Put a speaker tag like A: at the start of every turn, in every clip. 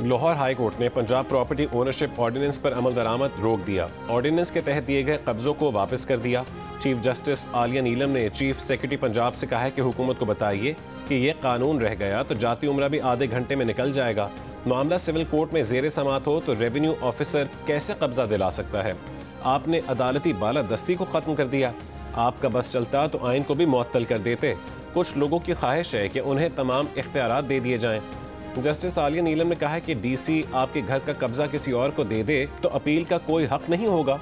A: Lahore high court ने Punjab property ownership ordinance पर अमल दरामद रोक दिया। ऑर्डिनेंस के तहत दिए गए कब्जों को वापस कर दिया। चीफ जस्टिस आलिया नीलम ने चीफ सेक्रेटरी पंजाब से कहा है कि हुकूमत को बताइए कि यह कानून रह गया तो जाती उम्र भी आधे घंटे में निकल जाएगा। मामला सिविल कोर्ट में जेर समात हो तो रेवेन्यू ऑफिसर कैसे कब्जा दिला सकता है। आपने अदालती बालादस्ती को खत्म कर दिया। आपका बस चलता तो आइन को भी मुअत्तल कर देते। कुछ लोगों की ख्वाहिश है कि उन्हें तमाम इख्तियारात दे दिए जाएं। जस्टिस आलिया नीलम ने कहा है कि डीसी आपके घर का कब्जा किसी और को दे दे तो अपील का कोई हक नहीं होगा।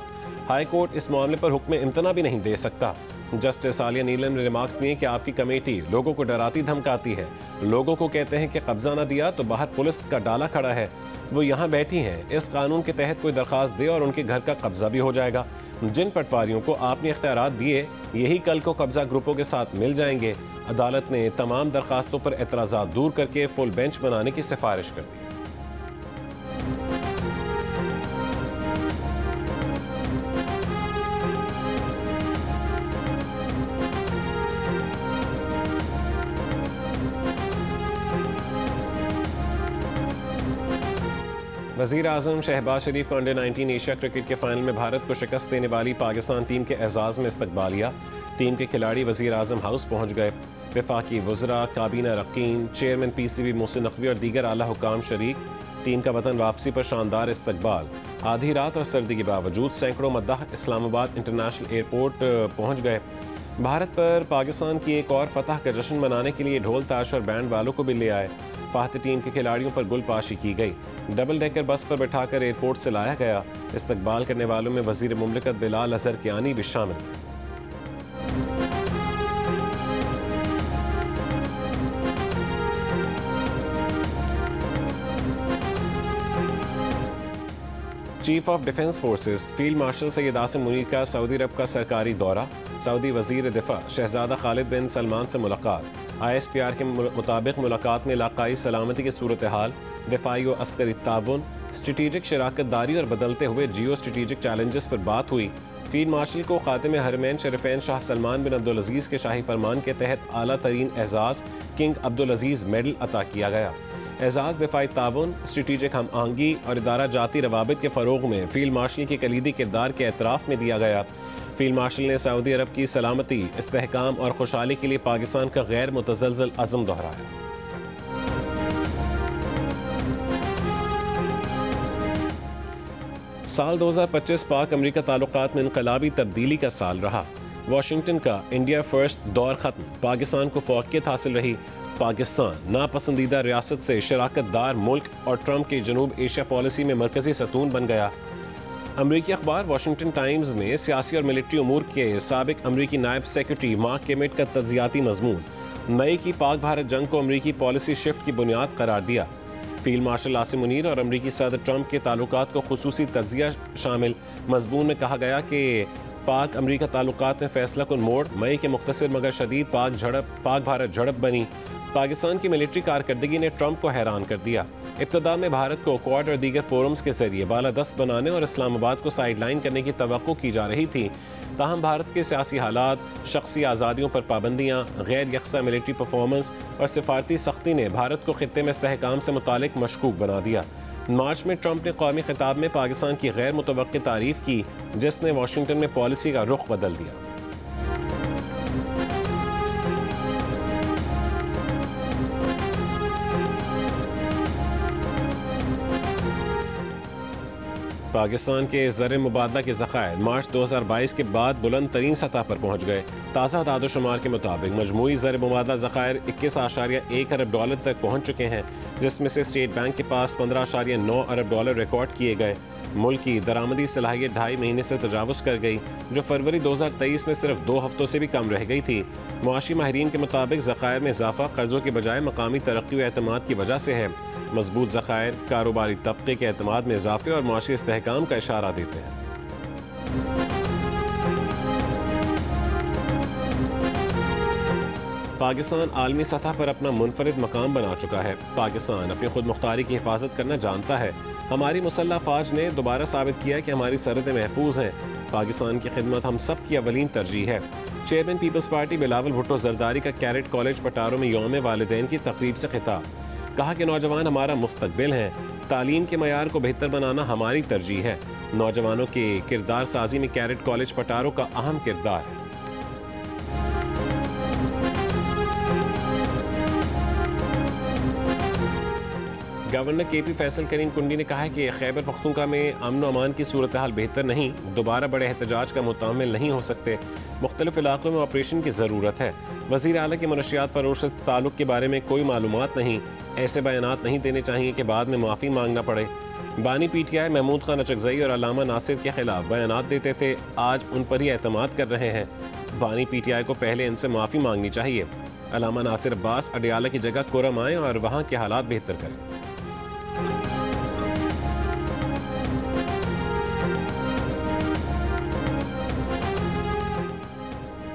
A: हाई कोर्ट इस मामले पर हुक्म इम्तना भी नहीं दे सकता। जस्टिस आलिया नीलम ने रिमार्क्स दिए कि आपकी कमेटी लोगों को डराती धमकाती है। लोगों को कहते हैं कि कब्जा ना दिया तो बाहर पुलिस का डाला खड़ा है। वो यहाँ बैठी हैं। इस कानून के तहत कोई दरखास्त दे और उनके घर का कब्जा भी हो जाएगा। जिन पटवारियों को आपने इख्तियारात दिए यही कल को कब्जा ग्रुपों के साथ मिल जाएंगे। अदालत ने तमाम दरखास्तों पर एतराज़ात दूर करके फुल बेंच बनाने की सिफारिश कर दी। वज़ीर आज़म शहबाज शरीफ का अंडर 19 एशिया क्रिकेट के फाइनल में भारत को शिकस्त देने वाली पाकिस्तान टीम के एजाज़ में इस्तकबालिया। टीम के खिलाड़ी वज़ीर आज़म हाउस पहुँच गए। वफाकी वज़रा, काबीना रकीन, चेयरमैन PCB मोहसिन नकवी और दीगर आला हुकाम शरीक। टीम का वतन वापसी पर शानदार इस्तकबाल। आधी रात और सर्दी के बावजूद सैकड़ों मद्दाह इस्लामाबाद इंटरनेशनल एयरपोर्ट पहुँच गए। भारत पर पाकिस्तान की एक और फतह का जश्न मनाने के लिए ढोल ताश और बैंड वालों को भी ले आए। फातह टीम के खिलाड़ियों पर गुलपाशी की गई। डबल डेकर बस पर बैठाकर एयरपोर्ट से लाया गया। इस्तकबाल करने वालों में वज़ीर मुमलिकत बिलाल अज़हर कियानी भी शामिल थे। Chief of defence forces field marshal Syed Asim Munir का सऊदी अरब का सरकारी दौरा। सऊदी वज़ीर दिफा शहजादा खालिद बिन सलमान से मुलाकात। ISPR के मुताबिक मुलाकात में इलाकाई सलामती की सूरत हाल, दिफाई और अस्करी ताउन, स्ट्रेटेजिक शराकत दारी और बदलते हुए जियो स्ट्रेटेजिक चैलेंजेस पर बात हुई। फील्ड मार्शल को खातिम हरमैन शरीफैन शाह सलमान बिन अब्दुल अजीज़ के शाही फरमान के तहत आला तरीन एजाज़ किंग अब्दुल अजीज़ मेडल अता किया गया। एजाज़ दिफाई ताउन, स्ट्रेटेजिक हम आहंगी और इदारा जाती रवाबित के फ़रोग में फील्ड मार्शल के कलीदी किरदार के एतराफ़ में दिया गया। फील्ड मार्शल ने सऊदी अरब की सलामती, इस्तेहकाम और खुशहाली के लिए पाकिस्तान का गैर मुतज़लज़ल अज़्म दोहराया। साल 2025 पाक अमरीका ताल्लुकात में इनकलाबी तब्दीली का साल रहा। वाशिंगटन का इंडिया फर्स्ट दौर ख़त्म। पाकिस्तान को फ़ौक़ियत हासिल रही। पाकिस्तान नापसंदीदा रियासत से शराकतदार मुल्क और ट्रंप की जनूब एशिया पॉलिसी में मरकज़ी सतून बन गया। अमरीकी अखबार वाशिंगटन टाइम्स में सियासी और मिलिट्री उमूर के साबिक अमरीकी नायब सेक्रेटरी मार्क केमिट का तज्जियाती मजमून। मई की पाक भारत जंग को अमरीकी पॉलिसी शिफ्ट की बुनियाद करार दिया। फील्ड मार्शल आसिम मुनीर और अमरीकी सदर ट्रंप के ताल्लुकात को खुसूसी तज्जिया शामिल मजमून में कहा गया कि पाक अमरीका ताल्लुकात में फैसला कुन मोड़। मई के मुख्तसर मगर शदीद पाक भारत झड़प बनी। पाकिस्तान की मिलिट्री कारकर्दगी ने ट्रंप को हैरान कर दिया। इब्तदा में भारत को क्वाड और दीगर फोरम्स के जरिए बालादस्त बनाने और इस्लामाबाद को साइडलाइन करने की तवक्को की जा रही थी। ताहम भारत के सियासी हालात, शख्सी आज़ादियों पर पाबंदियाँ, गैर यकसा मिलिट्री परफॉर्मेंस और सिफारती सख्ती ने भारत को खित्ते में इस्तेहकाम से मुतालिक मशकूक बना दिया। मार्च में ट्रंप ने कौमी खिताब में पाकिस्तान की गैर मुतवक्की तारीफ की, जिसने वाशिंगटन में पॉलिसी का रुख बदल दिया। पाकिस्तान के ज़र मुबादला के ज़खायर मार्च 2022 के बाद बुलंद तरीन सतह पर पहुँच गए। ताज़ा दादोशुमार के मुताबिक मजमूई ज़र मुबादला ज़खायर 21.1 अरब डॉलर तक पहुँच चुके हैं, जिसमें से स्टेट बैंक के पास 15.9 अरब डॉलर रिकॉर्ड किए गए। मुल्क की दरामदी सलाहियत 2.5 महीने से तजावुज़ कर गई, जो फरवरी 2023 में सिर्फ 2 हफ्तों से भी कम रह गई थी। मुआशी माहिरीन के मुताबिक ज़खायर में इजाफा कर्ज़ों के बजाय मकामी तरक्की व एतमाद की वजह से है। मजबूत ज़खायर कारोबारी तबके के एतमाद में इजाफे और मुआशी इस्तेहकाम का इशारा देते हैं। पाकिस्तान आलमी सतह पर अपना मुनफरिद मकाम बना चुका है। पाकिस्तान अपनी खुद मुख्तारी की हिफाजत करना जानता है। हमारी मुसल्लह फ़ौज ने दोबारा साबित किया कि हमारी सरहदें महफूज हैं। पाकिस्तान की खिदमत हम सब की अवलीन तरजीह है। Chairman Peoples Party Bilawal Bhutto Zardari का कैरेट कॉलेज पटारो में यौम वालिदैन की तकरीब से खिताब। कहा कि नौजवान हमारा मुस्तकबिल हैं। तालीम के मयार को बेहतर बनाना हमारी तरजीह है। नौजवानों के किरदार साजी में कैरेट कॉलेज पटारो का अहम किरदार है। गवर्नर केपी फैसल करीम कुंडी ने कहा है कि खैबर पख्तूनख्वा में अमन व अमान की सूरत हाल बेहतर नहीं, दोबारा बड़े एहतजाज का मुतामिल नहीं हो सकते, मुख्तलिफ इलाकों में ऑपरेशन की ज़रूरत है। वज़ीर आला के मनशियात फरोश से ताल्लुक़ के बारे में कोई मालूमात नहीं, ऐसे बयानात नहीं देने चाहिए कि बाद में माफ़ी मांगना पड़े। बानी PTI महमूद खान अचकज़ई और अल्लामा नासिर के खिलाफ बयानात देते थे, आज उन पर ही एतमाद कर रहे हैं। बानी PTI को पहले इनसे माफ़ी मांगनी चाहिए। अल्लामा नासिर अब्बास अडियाला की जगह कोरम आएँ और वहाँ के हालात बेहतर करें।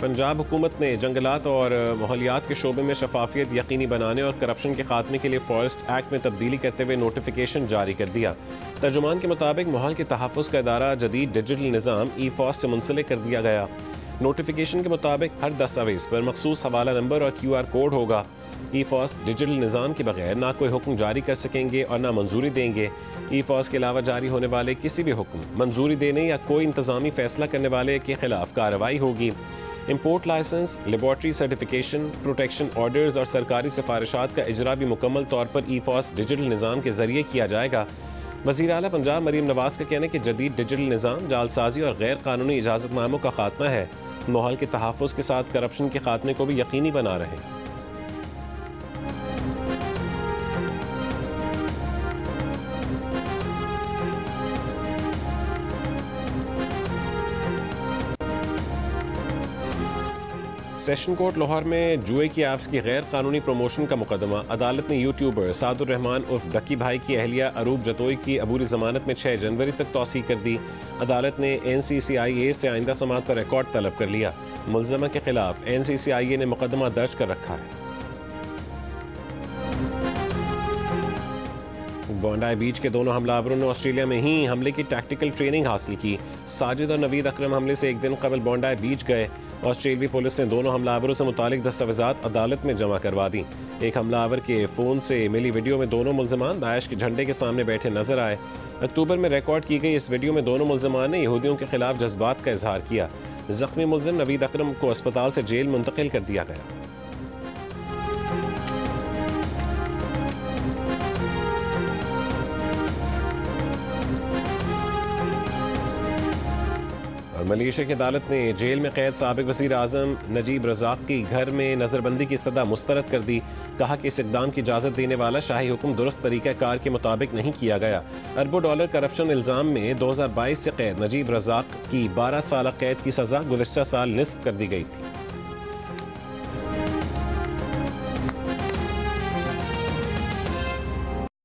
A: पंजाब हुकूमत ने जंगलात और माहौलियात के शोबे में शफाफियत यकीनी बनाने और करप्शन के खात्मे के लिए फॉरेस्ट एक्ट में तब्दीली करते हुए नोटिफिकेशन जारी कर दिया। तर्जुमान के मुताबिक माहौल के तहफ़्फ़ुज़ का इदारा जदीद डिजिटल निज़ाम ई-फॉस से मुंसलिक कर दिया गया। नोटिफिकेशन के मुताबिक हर दस्तावेज़ पर मखसूस हवाला नंबर और QR कोड होगा। ई-फॉस डिजिटल निज़ाम के बगैर ना कोई हुक्म जारी कर सकेंगे और ना मंजूरी देंगे। ई-फॉस के अलावा जारी होने वाले किसी भी हुक्म, मंजूरी देने या कोई इंतज़ामी फ़ैसला करने वाले के खिलाफ कार्रवाई होगी। Import licence, laboratory certification, protection orders और सरकारी सिफारिशात का इजरा भी मुकम्मल तौर पर ई-फॉस डिजिटल निज़ाम के ज़रिए किया जाएगा। वज़ीर आला पंजाब मरीम नवाज़ का कहना है कि जदीद डिजिटल निज़ाम जालसाजी और गैर कानूनी इजाज़तनामों का खात्मा है, माहौल के तहफ़्फ़ुज़ के साथ करप्शन के खात्मे को भी यकीनी बना रहे हैं। सेशन कोर्ट लाहौर में जुए की ऐप्स की गैर कानूनी प्रमोशन का मुकदमा। अदालत ने यूट्यूबर सादुर रहमान उर्फ डक्की भाई की अहलिया अरूब जतोई की अबूरी जमानत में 6 जनवरी तक तौसीह कर दी। अदालत ने NCCIA से आइंदा समाअत पर रिकॉर्ड तलब कर लिया। मुलज़मा के खिलाफ NCCIA ने मुकदमा दर्ज कर रखा है। बोंडाई बीच के दोनों हमलावरों ने ऑस्ट्रेलिया में ही हमले की टैक्टिकल ट्रेनिंग हासिल की। साजिद और नवीद अकरम हमले से एक दिन कबल बोंडाई बीच गए। ऑस्ट्रेलियाई पुलिस ने दोनों हमलावरों से मुतालिक दस्तावेज़ात अदालत में जमा करवा दी। एक हमलावर के फ़ोन से मिली वीडियो में दोनों मुलज़मान दाइश के झंडे के सामने बैठे नजर आए। अक्टूबर में रिकॉर्ड की गई इस वीडियो में दोनों मुलज़मान ने यहूदियों के खिलाफ जज्बात का इजहार किया। जख्मी मुलज़िम नवीद अकरम को अस्पताल से जेल मुंतकिल कर दिया गया। मलेशिया की अदालत ने जेल में कैद साबिक वज़ीर आज़म नजीब रज़ाक की घर में नज़रबंदी की सदा मुस्तरद कर दी। कहा कि इस इक़दाम की इजाज़त देने वाला शाही हुक्म दुरुस्त तरीक़ाकार के मुताबिक नहीं किया गया। अरबों डॉलर करप्शन इल्ज़ाम में 2022 से कैद नजीब रज़ाक की 12 साल कैद की सज़ा गुज़िश्ता साल निस्फ कर दी गई थी।